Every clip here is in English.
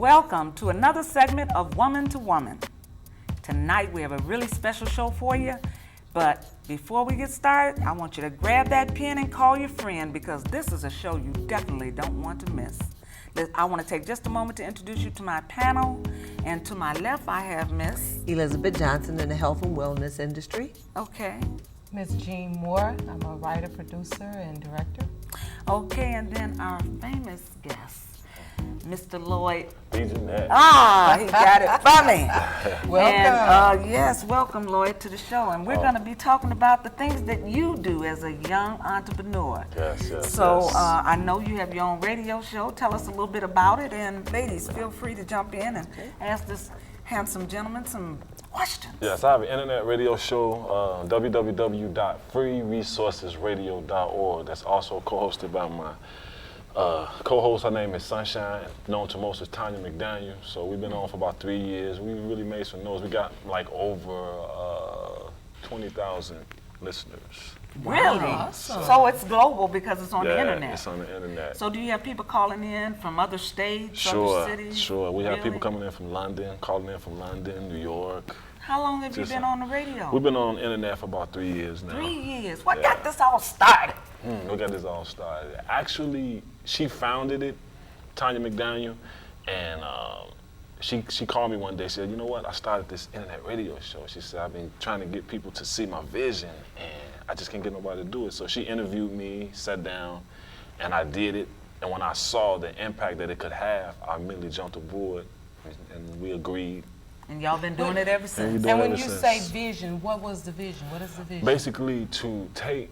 Welcome to another segment of Woman to Woman. Tonight we have a really special show for you, but before we get started, I want you to grab that pen and call your friend because this is a show you definitely don't want to miss. I want to take just a moment to introduce you to my panel, and to my left I have Miss Elizabeth Johnson in the health and wellness industry. Okay. Miss Jean Moore. I'm a writer, producer, and director. Okay, and then our famous guest, Mr. Lloyd. DeJohnette. Ah, he got it for me. Welcome. And, yes, welcome, Lloyd, to the show. And we're going to be talking about the things that you do as a young entrepreneur. Yes. So I know you have your own radio show. Tell us a little bit about it. And ladies, feel free to jump in and ask this handsome gentleman some questions. Yes, I have an internet radio show, www.freeresourcesradio.org. That's also co-hosted by my co-host. Her name is Sunshine, known to most as Tanya McDaniel. So we've been on for about 3 years. We really made some noise. We got like over 20,000 listeners. Really? Awesome. So it's global because it's on the internet. It's on the internet. So do you have people calling in from other states, other cities? Sure. We have Really? people coming in from London, calling in from London, New York. How long have you been on the radio? We've been on the internet for about 3 years now. 3 years. What got this all started? We got this all started. Actually, she founded it, Tanya McDaniel, and she called me one day. She said, "You know what? I started this internet radio show." She said, "I've been trying to get people to see my vision, and I just can't get nobody to do it." So she interviewed me, sat down, and I did it. And when I saw the impact that it could have, I immediately jumped aboard, and we agreed. And y'all been doing it ever since. And when you say vision, what was the vision? What is the vision? Basically, to take.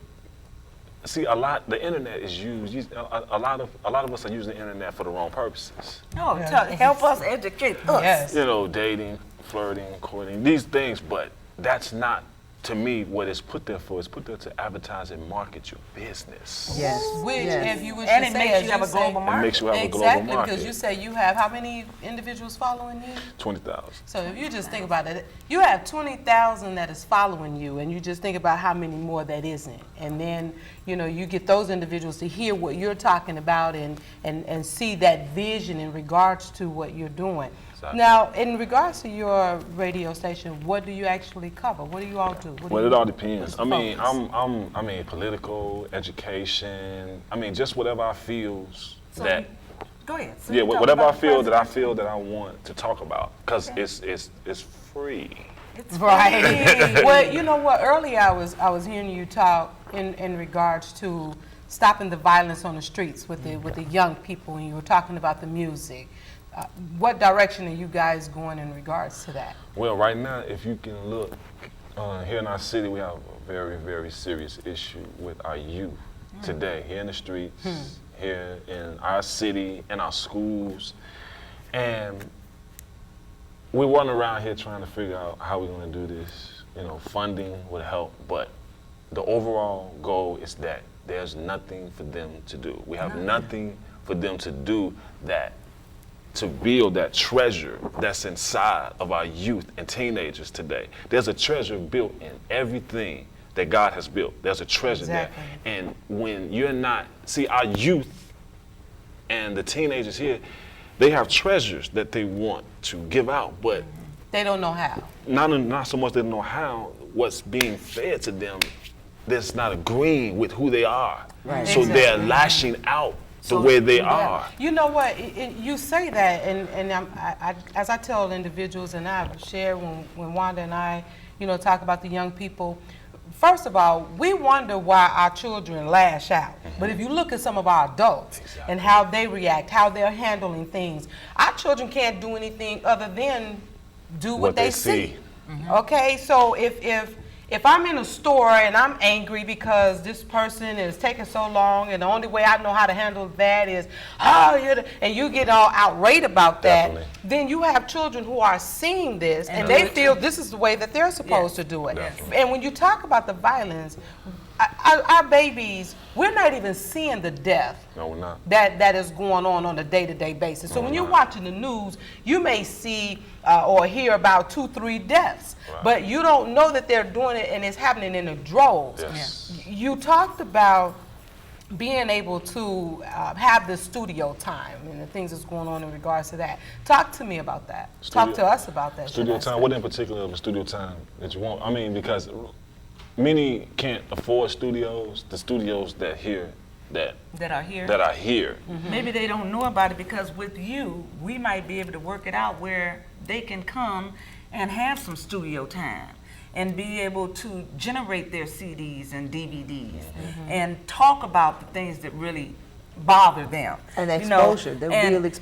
See, the internet is used. A lot of us are using the internet for the wrong purposes. No, help us educate us. Yes. You know, dating, flirting, courting, these things. But that's not, to me, what it's put there for. It's put there to advertise and market your business. Yes. Which, yes. if you would And just it say, makes as you have a global It market. makes you have a global exactly, market. because you say you have how many individuals following you? 20,000. So if you just think about it, you have 20,000 that is following you, and you just think about how many more that isn't. And then, you know, you get those individuals to hear what you're talking about and see that vision in regards to what you're doing. Exactly. Now, in regards to your radio station, what do you actually cover? What do you all do? Well, it all depends. I mean, focus? political, education. I mean, just whatever I feel that. Go ahead. So Yeah, you talk whatever I about the feel president. that I want to talk about, because it's free. It's Right. free. Well, you know what? Earlier I was hearing you talk in regards to stopping the violence on the streets with the young people, and you were talking about the music. What direction are you guys going in regards to that? Well, right now, if you can look here in our city, we have a very, very serious issue with our youth today here in the streets, here in our city, in our schools, and we're running around here trying to figure out how we're going to do this. You know, funding would help, but the overall goal is that there's nothing for them to do. We have nothing for them to do to build that treasure that's inside of our youth and teenagers today. There's a treasure built in everything that God has built. There's a treasure Exactly. there. And when you're not, see, our youth and the teenagers here, they have treasures that they want to give out, but They don't know how. not so much they don't know how, what's being fed to them that's not agreeing with who they are. Right. So they're Exactly. lashing out the way they are. You know what? You say that, and I, as I tell individuals, and I've shared when Wanda and I, you know, talk about the young people. First of all, we wonder why our children lash out. But if you look at some of our adults and how they react, how they're handling things, our children can't do anything other than do what they see. Okay, so if I'm in a store and I'm angry because this person is taking so long, and the only way I know how to handle that is, and you get all outraged about that, Definitely. then you have children who are seeing this and they feel this is the way that they're supposed to do it. Definitely. And when you talk about the violence, our babies, we're not even seeing the death No, we're not. that is going on a day-to-day basis. So when you're watching the news, you may see or hear about 2-3 deaths, Right. but you don't know that they're doing it and it's happening in a droves. Yes. You talked about being able to have the studio time and the things that's going on in regards to that. Talk to me about that. Talk to us about that. Studio time, what in particular of the studio time that you want? I mean, because many can't afford studios, the studios that are here. Maybe they don't know about it because with you, we might be able to work it out where they can come and have some studio time and be able to generate their CDs and DVDs and talk about the things that really bother them. And you know, exposure.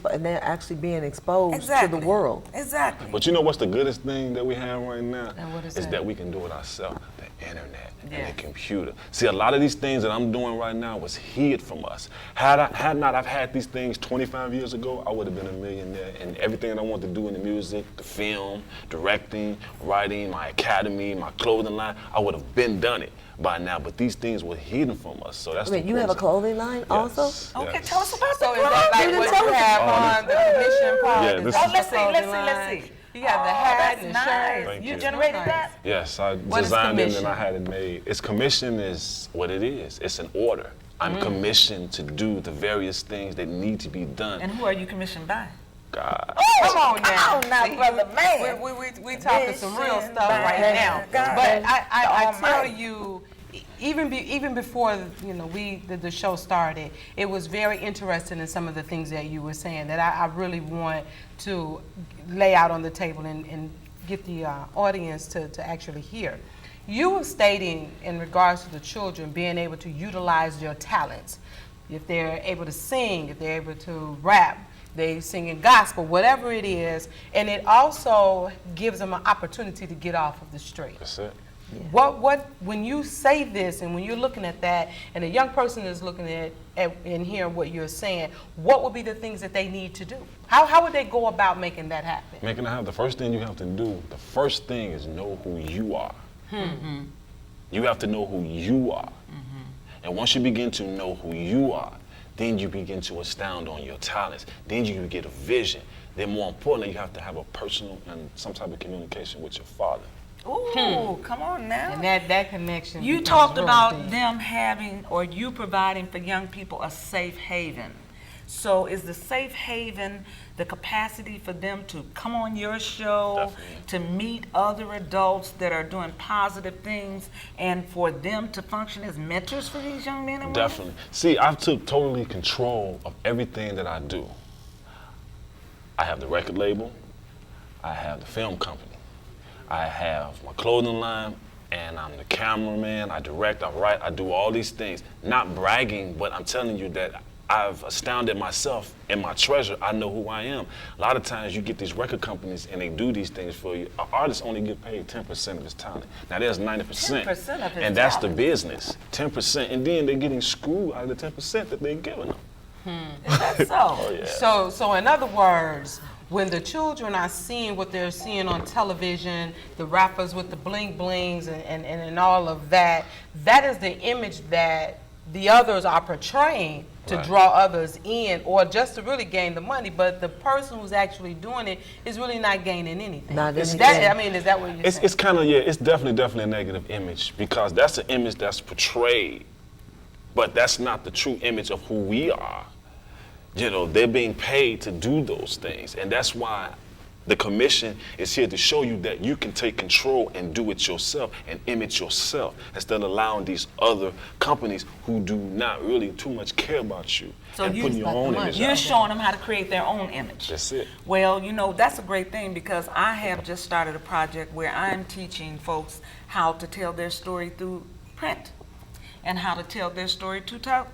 And they're actually being exposed to the world. Exactly. But you know what's the goodest thing that we have right now? And what is is that? that we can do it ourselves. The internet and the computer. See, a lot of these things that I'm doing right now was hid from us. Had not I've had these things 25 years ago, I would have been a millionaire. And everything that I want to do in the music, the film, directing, writing, my academy, my clothing line, I would have been done it by now. But these things were hidden from us. So that's Wait, you have a clothing line also? Okay, Yes. tell us about So the is that like You what didn't you tell have us. on the commission part? Yeah, Is this that is- the let's clothing see. line? You have the Oh, hat that's and nice. shirt. Thank You you. generated Nice. that? Yes, I What is designed it and commission? I had it made. It's commission is what it is. It's an order. I'm commissioned to do the various things that need to be done. And who are you commissioned by? God. Come on now. Come on now, See, brother, man. We talking some real Listen, stuff right man. now. God. But I tell Almighty. you, even before the show started, it was very interesting in some of the things that you were saying that I really want to lay out on the table and get the audience to actually hear. You were stating in regards to the children being able to utilize their talents. If they're able to sing, if they're able to rap, they sing in gospel, whatever it is, and it also gives them an opportunity to get off of the street. That's it. What when you say this and when you're looking at that and a young person is looking at and hearing what you're saying, what would be the things that they need to do? How would they go about making that happen? Making it happen, the first thing you have to do, the first thing is know who you are. You have to know who you are. And once you begin to know who you are, then you begin to astound on your talents. Then you get a vision. Then more importantly, you have to have a personal and some type of communication with your father. Ooh, come on now. And that connection. You becomes talked really about big. them having or you providing for young people a safe haven. So is the safe haven the capacity for them to come on your show, Definitely. to meet other adults that are doing positive things, and for them to function as mentors for these young men and women? Definitely. See, I've took totally control of everything that I do. I have the record label, I have the film company, I have my clothing line, and I'm the cameraman, I direct, I write, I do all these things. Not bragging, but I'm telling you that I've astounded myself and my treasure. I know who I am. A lot of times you get these record companies and they do these things for you. An artist only get paid 10% of his talent. Now there's 90%. 10% of his and that's the talent. business, 10%. And then they're getting screwed out of the 10% that they're giving them. Is that so? Oh yeah. So in other words, when the children are seeing what they're seeing on television, the rappers with the bling blings and all of that, that is the image that the others are portraying to Right. draw others in or just to really gain the money. But the person who's actually doing it is really not gaining anything. Not Is anything. that, I mean, is that what you're saying? It's kind of, yeah, it's definitely a negative image because that's an image that's portrayed, but that's not the true image of who we are. You know, they're being paid to do those things, and that's why the commission is here to show you that you can take control and do it yourself and image yourself instead of allowing these other companies who do not really too much care about you So and you- putting your Like the own money. image You're out. showing them how to create their own image. That's it. Well, you know, that's a great thing because I have just started a project where I'm teaching folks how to tell their story through print and how to tell their story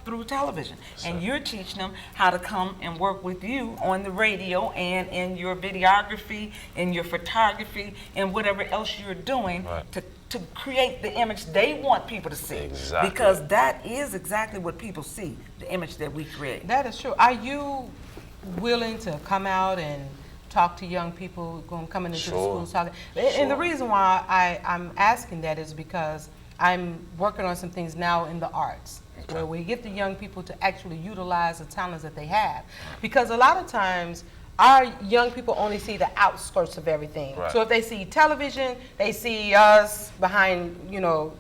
through television. And you're teaching them how to come and work with you on the radio and in your videography, in your photography, and whatever else you're doing Right. to create the image they want people to see. Exactly. Because that is exactly what people see, the image that we create. That is true. Are you willing to come out and talk to young people coming into the Sure. schools? Talking? And the Sure. reason why I'm asking that is because I'm working on some things now in the arts where we get the young people to actually utilize the talents that they have. Because a lot of times our young people only see the outskirts of everything. Right. So if they see television, they see us behind,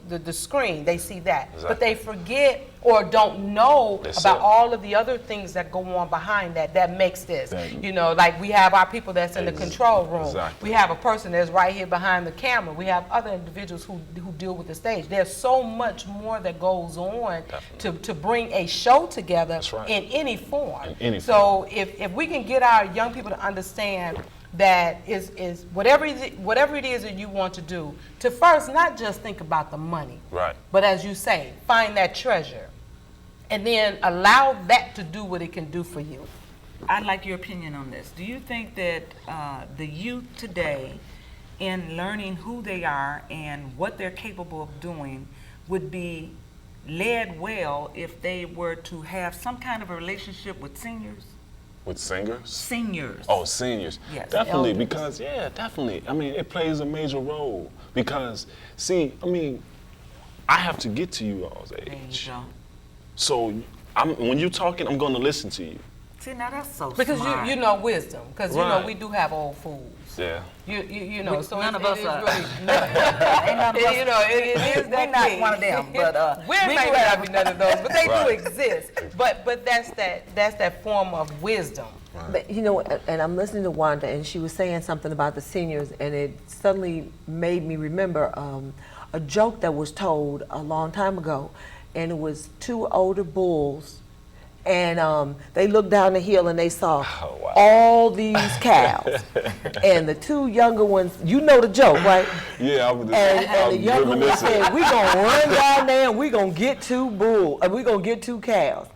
the screen. They see that. Exactly. But they forget or don't know That's about it. all of the other things that go on behind that makes this. Like we have our people that's in the control room. Exactly. We have a person that's right here behind the camera. We have other individuals who deal with the stage. There's so much more that goes on to bring a show together. That's right. In any form. In any so if we can get our young people to understand that is whatever it is that you want to do, to first not just think about the money, Right. but as you say, find that treasure, and then allow that to do what it can do for you. I'd like your opinion on this. Do you think that the youth today, in learning who they are and what they're capable of doing, would be led well if they were to have some kind of a relationship with seniors? With singers? Seniors. Oh, seniors. Yes. Definitely, Elders. because, definitely. I mean, it plays a major role. Because, see, I mean, I have to get to you all's There you age. go. So, when you're talking, I'm going to listen to you. See, now that's so Because smart. you know wisdom. Because Right. we do have old fools. Yeah. You know, so none it of us is are. really, Ain't none of us- it is We're that not thing. one of them, but we we may do not have- be none of those, but they do Right. exist. But that's that form of wisdom. But, and I'm listening to Wanda, and she was saying something about the seniors, and it suddenly made me remember a joke that was told a long time ago, and it was two older bulls, and they looked down the hill and they saw Oh, wow. all these cows, and the two younger ones, you know the joke, right? Yeah, I was And the younger one reminiscing. said, "We gonna run down there and we gonna get two bulls, we gonna get two cows."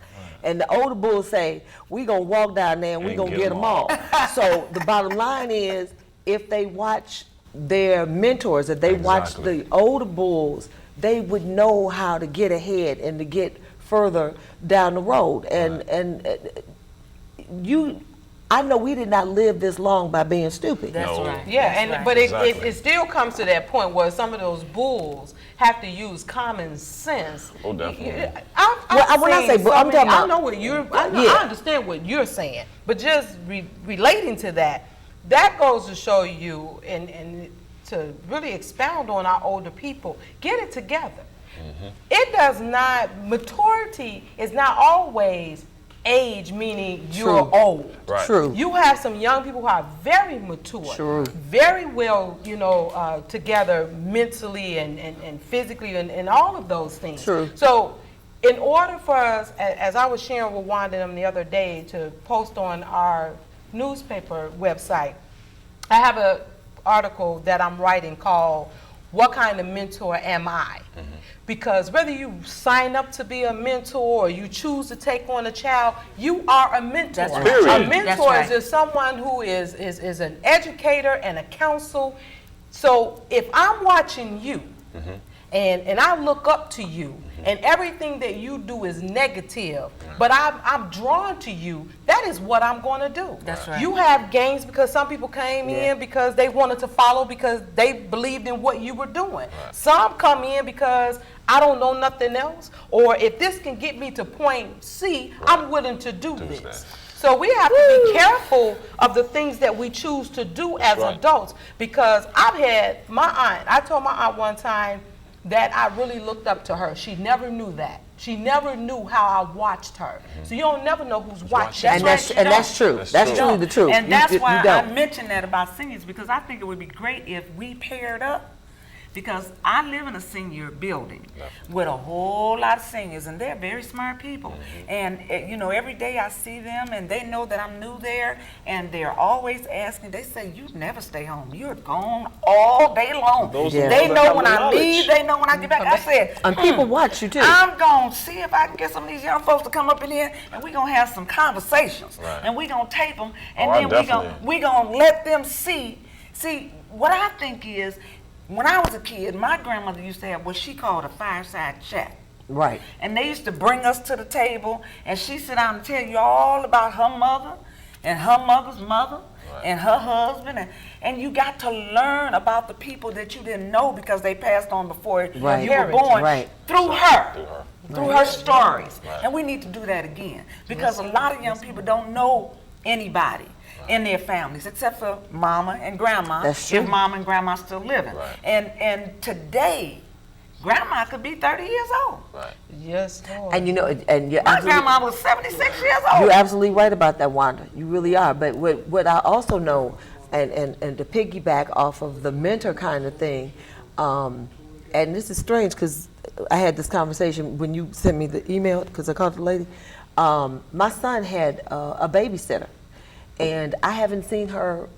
And the older bulls say, "We gonna walk down there and we And gonna get get 'em them all." So the bottom line is, if they watch their mentors, if they watch Exactly. the older bulls, they would know how to get ahead and to get further down the road. And I know we did not live this long by being stupid. That's No. right. Yeah, That's right. but Exactly. it still comes to that point where some of those bulls have to use common sense. Oh, definitely. When I say bull, I'm talking I about- know what you're. Yeah. I understand what you're saying, but just relating to that, that goes to show you and to really expound on our older people. Get it together. It does not. Maturity is not always age, meaning you're True. old. Right. True. You have some young people who are very mature, True. very well, together mentally and physically and all of those things. True. So in order for us, as I was sharing with Wanda and them the other day to post on our newspaper website, I have an article that I'm writing called "What Kind of Mentor Am I?" Because whether you sign up to be a mentor or you choose to take on a child, you are a mentor. That's right. Period. A That's mentor right. is just someone who is an educator and a counsel. So if I'm watching you and I look up to you and everything that you do is negative, but I'm drawn to you, that is what I'm going to do. That's right. You have gains because some people came in because they wanted to follow because they believed in what you were doing. Some come in because I don't know nothing else, or if this can get me to point C, I'm willing to do Do this. that. So we have to be careful of the things that we choose to do as right. adults, because I've had my aunt, I told my aunt one time that I really looked up to her. She never knew that. She never knew how I watched her. So you don't never know who's watching. And right, that's you and don't. that's true. That's That's true. truly the truth. And You- that's you why I don't. mentioned that about seniors, because I think it would be great if we paired up. Because I live in a senior building with a whole lot of seniors, and they're very smart people. And every day I see them, and they know that I'm new there, and they're always asking. They say, "You never stay home. You're gone all day long." Those Yeah. They that know have when the I knowledge. leave. They know when I get back. I said, And people watch you too. I'm gonna see if I can get some of these young folks to come up in here, and we're gonna have some conversations, Right. and we're gonna tape them, and Oh, I then definitely- we gonna let them see. See, what I think is, when I was a kid, my grandmother used to have what she called a fireside chat. Right. And they used to bring us to the table, and she sit down and tell you all about her mother and her mother's mother and her husband, and you got to learn about the people that you didn't know because they passed on before Right. you were born Right. through her. Through her. Through her stories. Right. And we need to do that again, because a lot of young people don't know anybody. in their families, except for mama and grandma. That's true. If mama and grandma still living. Right. And today, grandma could be 30 years old. Right. Yes, Lord. And you know, and you're My absolutely, grandma was 76 years old. you're absolutely right about that, Wanda. You really are. But what I also know, and to piggyback off of the mentor kind of thing, and this is strange because I had this conversation when you sent me the email because I called the lady. My son had a babysitter, and I haven't seen her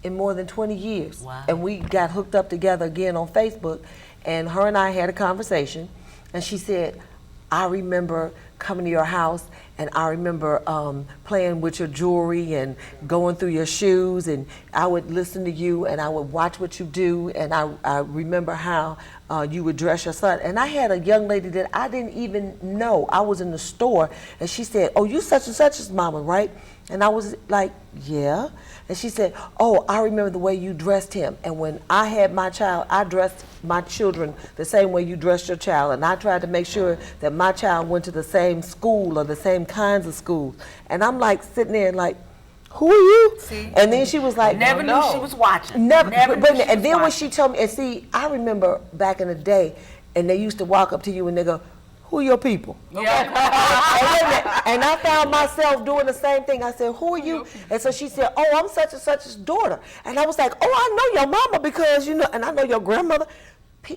in more than 20 years. Wow. And we got hooked up together again on Facebook, and her and I had a conversation, and she said, I remember coming to your house, and I remember playing with your jewelry and going through your shoes, and I would listen to you, and I would watch what you do, and I remember how you would dress your son. And I had a young lady that I didn't even know. I was in the store, and she said, oh, you such and such's mama, right? And I was like, yeah. And she said, oh, I remember the way you dressed him. And when I had my child, I dressed my children the same way you dressed your child. And I tried to make sure that my child went to the same school or the same kinds of schools. And I'm like sitting there like, who are you? See? And then she was like, Never knew she was watching. Never, Never but, knew she and was then when watching. she told me, and see, I remember back in the day, and they used to walk up to you and they go, who are your people? Yeah. And, wait a minute, and I found myself doing the same thing. I said, who are you? And so she said, oh, I'm such and such's daughter. And I was like, oh, I know your mama because, you know, and I know your grandmother.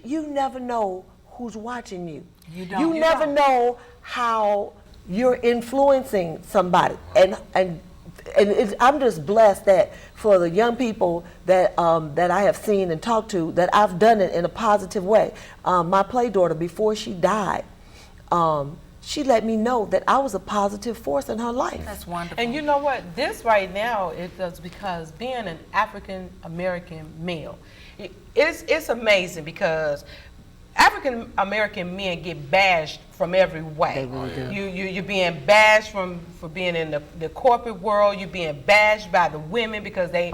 You never know who's watching you. You don't. You never know how you're influencing somebody. And I'm just blessed that for the young people that that I have seen and talked to, that I've done it in a positive way. My play daughter, before she died, she let me know that I was a positive force in her life. That's wonderful. And you know what? This right now, it does because being an African American male, it's amazing because African American men get bashed from every way. They really do. You're being bashed for being in the corporate world. You're being bashed by the women because they're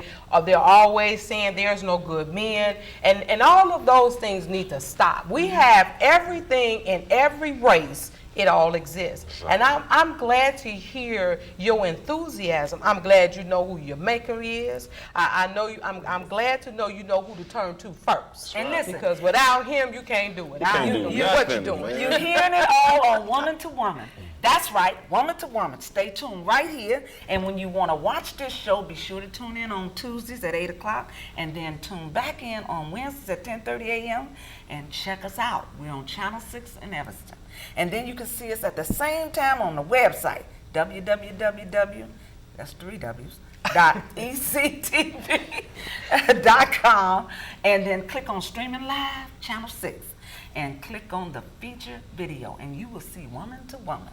always saying there's no good men, and all of those things need to stop. We have everything in every race. It all exists. And I'm glad to hear your enthusiasm. I'm glad you know who your maker is. I know you. I'm glad to know you know who to turn to first. And listen, because without him, you can't do it. can't do What nothing, you doing? man. you're hearing it all on Woman to Woman. That's right, Woman to Woman. Stay tuned right here. And when you want to watch this show, be sure to tune in on Tuesdays at 8 o'clock and then tune back in on Wednesdays at 10:30 a.m. and check us out. We're on Channel 6 in Evanston. And then you can see us at the same time on the website, www, that's 3 W's, .ectv.com, and then click on Streaming Live, Channel 6, and click on the featured video, and you will see Woman to Woman.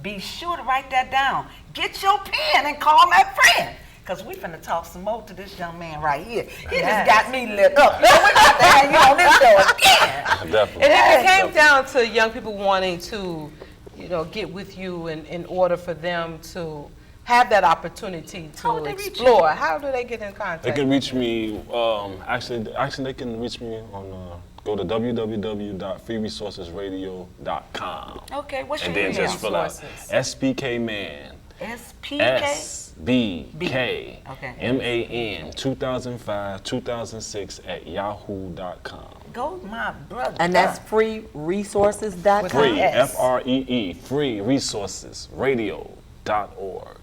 Be sure to write that down. Get your pen and call that friend, because we finna talk some more to this young man right here. He just got me lit up. So we're about to have you on this show again. Definitely. And it came down to young people wanting to, you know, get with you in order for them to have that opportunity How to would they reach explore. How do they get in contact? They can reach me, actually they can reach me on, go to www.freeresourcesradio.com. Okay, what's your And then email? just fill out Resources. SBKman. SPK? SBK Okay. MAN 2005-2006 at yahoo.com. Go, my brother. And that's freeresources.com. Free, S. FREE, freeresourcesradio.org. .org.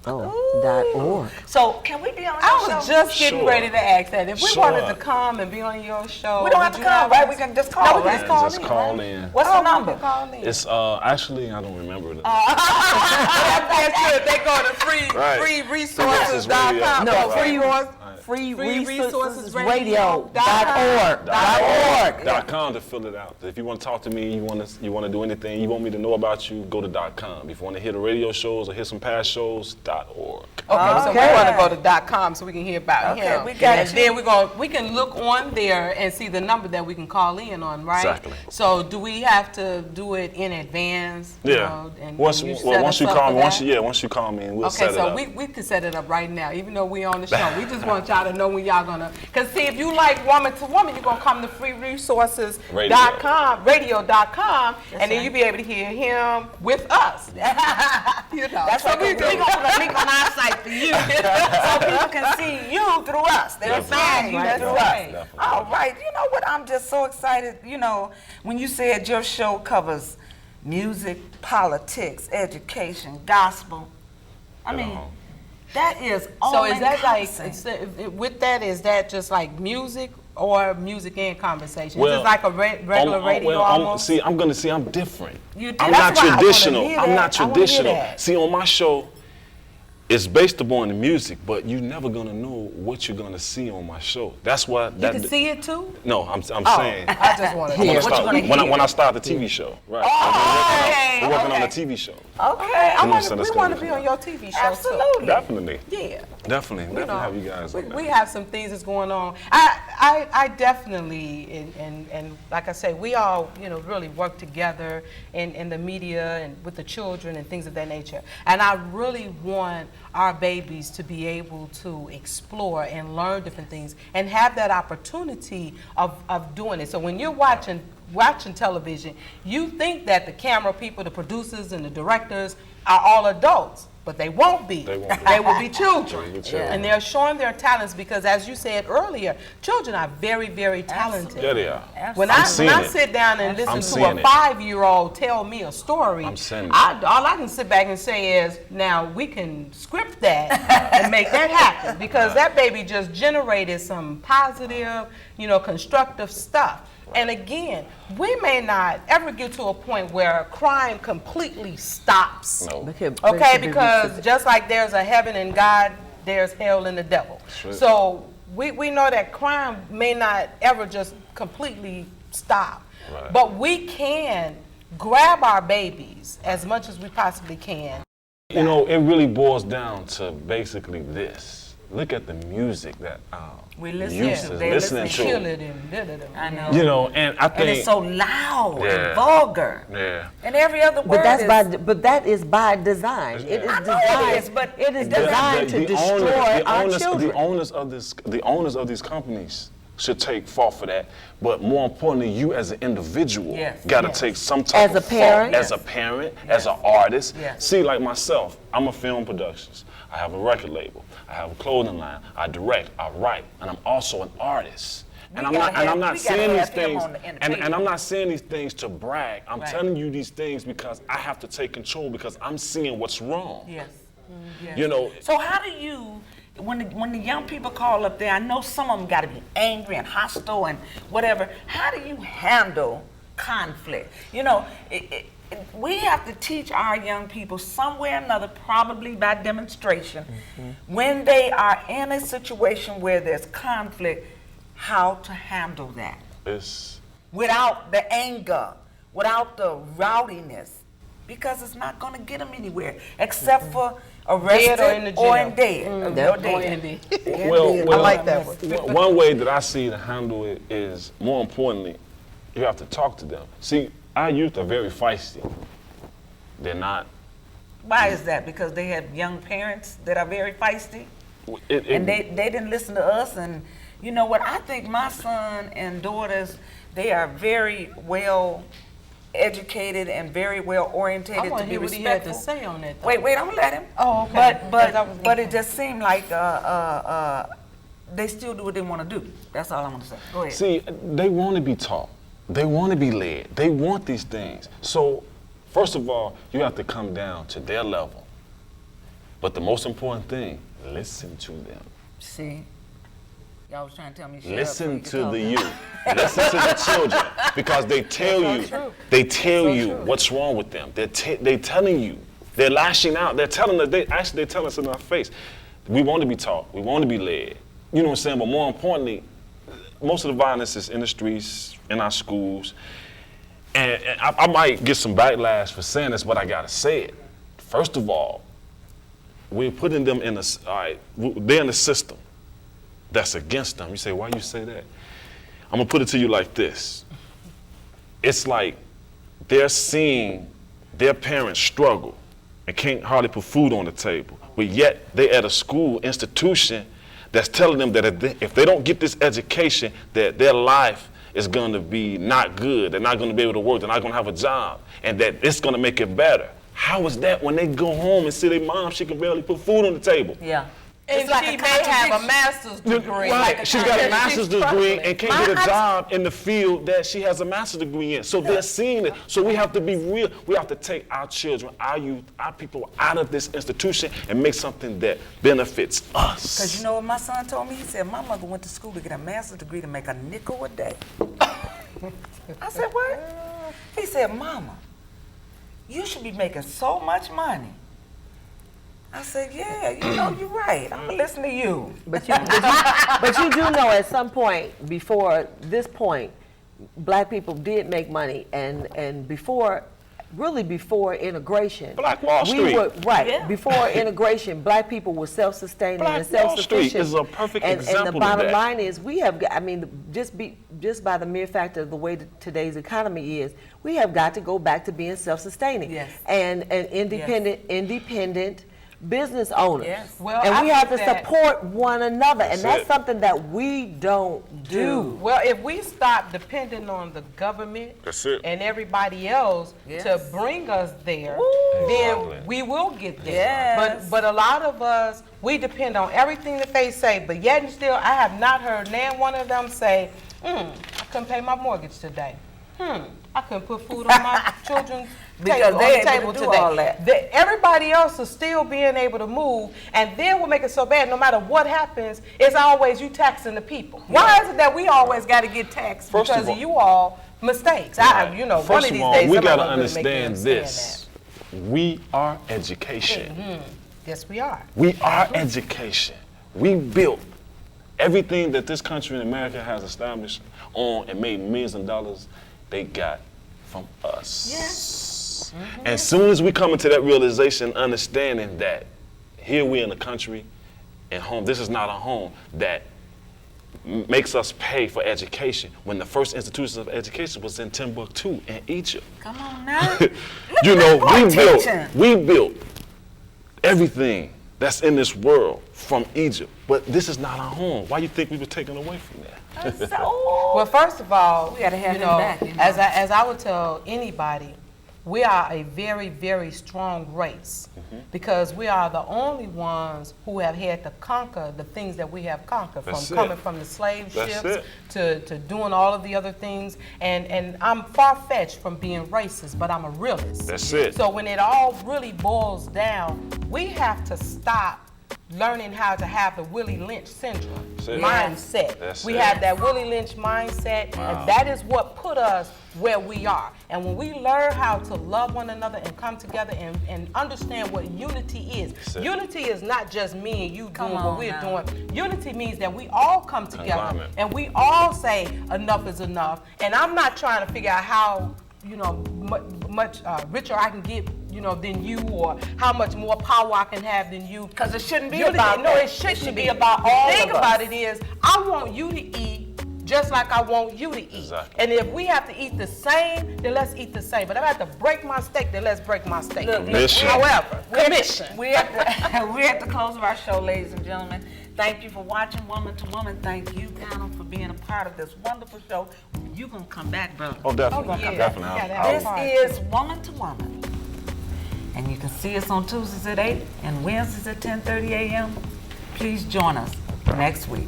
So, can we be on your I show? was just getting Sure. ready to ask that. If we Sure. wanted to come and be on your show, We don't have would to you come, right? We can just call, No, we right? can just call Just in. call right? in. What's the number? Call in. It's actually I don't remember the That's good. They go to Right. freeresources.com. No, Right. freeresourcesradio.org. .com to fill it out. If you want to talk to me, you want to do anything, you want me to know about you, go to .com. If you want to hear the radio shows or hear some past shows, .org. Okay, so we Okay. want to go to .com so we can hear about Okay, him. we got and you. then we can look on there and see the number that we can call in on, right? Exactly. So do we have to do it in advance? you Yeah. know, and Once you you set call us me, up for that? once you call me, we'll Okay, set it so up. we can set it up right now, even though we're on the show. We just want y'all gotta know when y'all gonna. Cause see, if you like Woman to Woman, you're gonna come to freeresources.com, radio.com, and then you'll be able to hear him with us. You know, That's what we do. We're going to put a link on our site for you so people can see you through us. They're seeing you through us. All right. You know what? I'm just so excited. You know, when you said your show covers music, politics, education, gospel, I mean, that is all so is that like, encompassing. with that, is that just like music or music and conversation? Well, is it like a regular radio almost? I'm different. You I'm do. not That's why I wanna traditional. hear I'm that. not I wanna hear traditional. that. See, on my show, it's based upon the music, but you're never gonna know what you're gonna see on my show. That's why. You can see it too? No, I'm saying. I just want to I'm hear. gonna start, when I start the TV show, right? okay, We're working on a okay. TV show. Okay. We that's want gonna to be be on your TV show Absolutely. Definitely, too. Yeah. definitely have you guys on We there. have some things that's going on. I definitely, and like I say, we all, really work together in the media and with the children and things of that nature. And I really want our babies to be able to explore and learn different things and have that opportunity of doing it. So when you're watching television, you think that the camera people, the producers and the directors are all adults. But they won't be. They won't be. They will be children. They will be children. And they're showing their talents because, as you said earlier, children are very, very talented. Yeah, they are. When I'm I seeing it. sit down and listen I'm to seeing a it. 5-year-old tell me a story, I'm seeing it. all I can sit back and say is, now we can script that and make that happen because that baby just generated some positive, constructive stuff. And again, we may not ever get to a point where crime completely stops. No. Okay, because just like there's a heaven and God, there's hell and the devil. Sure. So we know that crime may not ever just completely stop. Right. But we can grab our babies as much as we possibly can. It really boils down to basically this. Look at the music that We listen youth to. is They listening listen Kill to. it and I know. And I think And it's so loud Yeah. and vulgar. Yeah. And every other word But that is by design. It is I know designed. it is, but it is it doesn't- designed to destroy our children. The owners of these companies should take fault for that. But more importantly, you as an individual Yes. got to Yes. take some type As a of parent? fault. As a parent, as an artist. Yes. See, like myself, I'm a film productions. I have a record label. I have a clothing line. I direct. I write, and I'm also an artist. And I'm not we saying gotta these have him things, on the and entertainment. I'm not saying these things to brag. I'm Right. telling you these things because I have to take control because I'm seeing what's wrong. Yes. Yes. You know, So how do you, when the young people call up there, I know some of them got to be angry and hostile and whatever. How do you handle conflict? We have to teach our young people somewhere or another, probably by demonstration, when they are in a situation where there's conflict, how to handle that it's without the anger, without the rowdiness, because it's not going to get them anywhere except for arrested Dead or in the jail. or in dead. Or Or dead. in well, I like that one. One way that I see to handle it is, more importantly, you have to talk to them. See, our youth are very feisty. They're not. Why is that? Because they have young parents that are very feisty, and they didn't listen to us. And you know what? I think my son and daughters, they are very well educated and very well I orientated want to to be hear what he had to respectful. say on that. Though. Wait, I'm gonna let him. Oh, okay. But it just seemed like they still do what they want to do. That's all I'm gonna say. Go ahead. See, they want to be taught. They want to be led. They want these things. So, first of all, you have to come down to their level. But the most important thing, listen to them. See, y'all was trying to tell me. Shut Listen up so to you the can youth. Listen to the children, because they tell you. They tell you what's wrong with them. They're telling you. They're lashing out. They're telling us. They tell us in our face. We want to be taught. We want to be led. You know what I'm saying? But more importantly, most of the violence is in the streets, in our schools. And I might get some backlash for saying this, but I gotta say it. First of all, we're putting them in they're in a system that's against them. You say, why you say that? I'm gonna put it to you like this. It's like they're seeing their parents struggle and can't hardly put food on the table, but yet they at a school institution that's telling them that if they don't get this education, that their life is going to be not good. They're not going to be able to work. They're not going to have a job, and that it's going to make it better. How is that when they go home and see their mom, she can barely put food on the table? Yeah. And she may have a master's degree. Right, she's got a master's degree and can't get a job in the field that she has a master's degree in. So they're seeing it. So we have to be real. We have to take our children, our youth, our people out of this institution and make something that benefits us. Because you know what my son told me? He said, my mother went to school to get a master's degree to make a nickel a day. I said, what? He said, Mama, you should be making so much money. I said, yeah, you know, you're right. I'm going to listen to you. But you do know at some point, before this point, black people did make money, and before integration. Black Wall Street. Right. Before integration, black people were self-sustaining and Black Wall Street self-sufficient. is a perfect example And the of bottom that. line is, we have, I mean, just by the mere fact of the way that today's economy is, we have got to go back to being self-sustaining. Yes. And independent business owners. Yes. Well, and I we have to think that- support one another, and that's it. something that we don't do. Well, if we stop depending on the government That's it. and everybody else Yes. to bring us there, Exactly. then we will get there. Yes. But a lot of us, we depend on everything that they say, but yet and still, I have not heard nan one of them say, I couldn't pay my mortgage today. I couldn't put food on my children's Because table, they on the able table to do today. all that. Everybody else is still being able to move, and then what make it so bad, no matter what happens, it's always you taxing the people. Why is it that we always got to get taxed First of because of all- you all mistakes? You know, one First of of these all, days, we somebody got to gonna make me understand this. We are education. that. Yes, we are. We are education. We built everything that this country in America has established on and made millions of dollars, they got from us. Yes. And as soon as we come into that realization, understanding that here we in a country and home, this is not a home, that makes us pay for education when the first institutions of education was in Timbuktu in Egypt. Come on now. You know, Attention. we built everything that's in this world from Egypt, but this is not our home. Why you think we were taken away from that? Well, first of all, We gotta have you him know, back, you know. as I would tell anybody, we are a very, very strong race because we are the only ones who have had to conquer the things that we have conquered, That's from it. coming from the slave That's ships it. to doing all of the other things. And I'm far-fetched from being racist, but I'm a realist. That's it. So when it all really boils down, we have to stop learning how to have the Willie Lynch syndrome That's it. mindset. That's we it. have that Willie Lynch mindset, and that is what put us where we are. And when we learn how to love one another and come together and understand what unity is, That's it. unity is not just me and you Come doing on what we're now. doing. Unity means that we all come together Conglomerate. and we all say enough is enough. And I'm not trying to figure out how, you know, much richer I can get, you know, than you, or how much more power I can have than you. Because it shouldn't be Unity- about no, that. it shouldn't should be be about all The thing of us. about it is, I want you to eat just like I want you to eat. Exactly. And if we have to eat the same, then let's eat the same. But if I have to break my steak, then let's break my steak. Look, Commission. However, commission. We're at the close of our show, ladies and gentlemen. Thank you for watching Woman to Woman. Thank you, Connell, for being a part of this wonderful show. You're going to come back, brother. Oh, definitely. Oh, yeah. Definitely. Yeah, that I'll- was This is Woman to Woman. And you can see us on Tuesdays at 8 and Wednesdays at 10:30 a.m. Please join us next week.